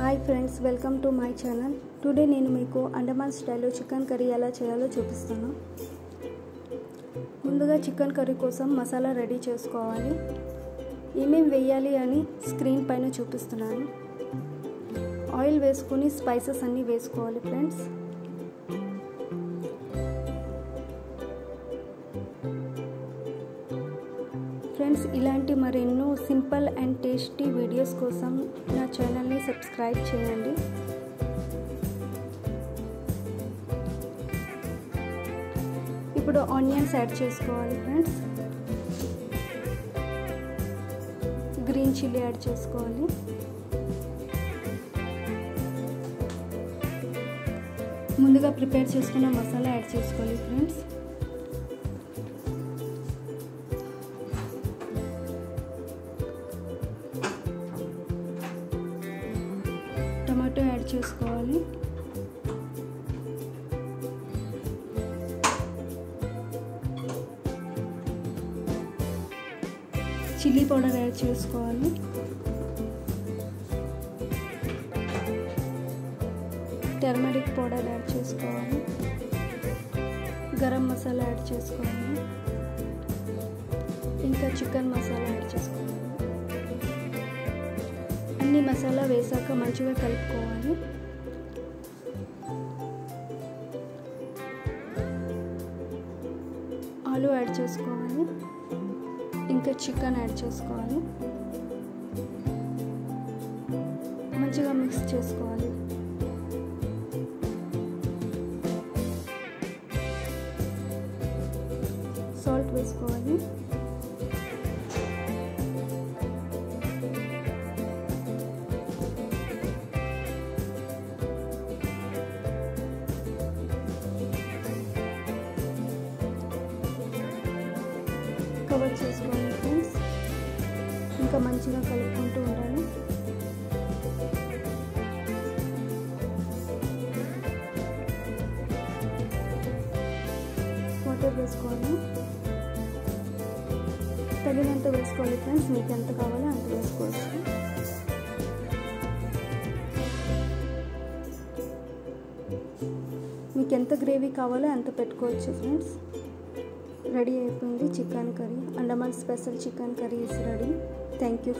Hi friends, welcome to my channel. Today నేను మీకు అండమాన్ స్టైల్లో చికెన్ కర్రీ ఎలా చేయాలో చూపిస్తాను. ముందుగా చికెన్ కర్రీ కోసం మసాలా రెడీ చేసుకోవాలి. ఏమేమి వేయాలి అని స్క్రీన్ పైన చూపిస్తున్నాను. ఆయిల్ వేసుకొని స్పైసెస్ అన్నీ వేసుకోవాలి ఫ్రెండ్స్. ఫ్రెండ్స్, ఇలాంటి మరెన్నో సింపుల్ అండ్ టేస్టీ వీడియోస్ కోసం నా ఛానల్ని సబ్స్క్రైబ్ చేయండి. ఇప్పుడు ఆనియన్స్ యాడ్ చేసుకోవాలి ఫ్రెండ్స్. గ్రీన్ చిల్లీ యాడ్ చేసుకోవాలి. ముందుగా ప్రిపేర్ చేసుకున్న మసాలా యాడ్ చేసుకోవాలి ఫ్రెండ్స్. టమాటో యాడ్ చేసుకోవాలి. చిల్లీ పౌడర్ యాడ్ చేసుకోవాలి. టర్మరిక్ పౌడర్ యాడ్ చేసుకోవాలి. గరం మసాలా యాడ్ చేసుకోవాలి. ఇంకా చికెన్ మసాలా యాడ్ చేసుకోవాలి. అన్ని మసాలా వేసాక మంచిగా కలుపుకోవాలి. ఆలు యాడ్ చేసుకోవాలి. ఇంకా చికెన్ యాడ్ చేసుకోవాలి. మంచిగా మిక్స్ చేసుకోవాలి. సాల్ట్ వేసుకోవాలి. కవర్ చేసుకోవాలి ఫ్రెండ్స్. ఇంకా మంచిగా కలుపుకుంటూ ఉండాలి. వాటర్ వేసుకోవాలి. తగినంత వేసుకోవాలి ఫ్రెండ్స్. మీకు ఎంత కావాలో అంత వేసుకోవచ్చు. మీకు ఎంత గ్రేవీ కావాలో అంత పెట్టుకోవచ్చు ఫ్రెండ్స్. రెడీ అయిపోయింది chicken curry. Andaman special chicken curry is ready. Thank you.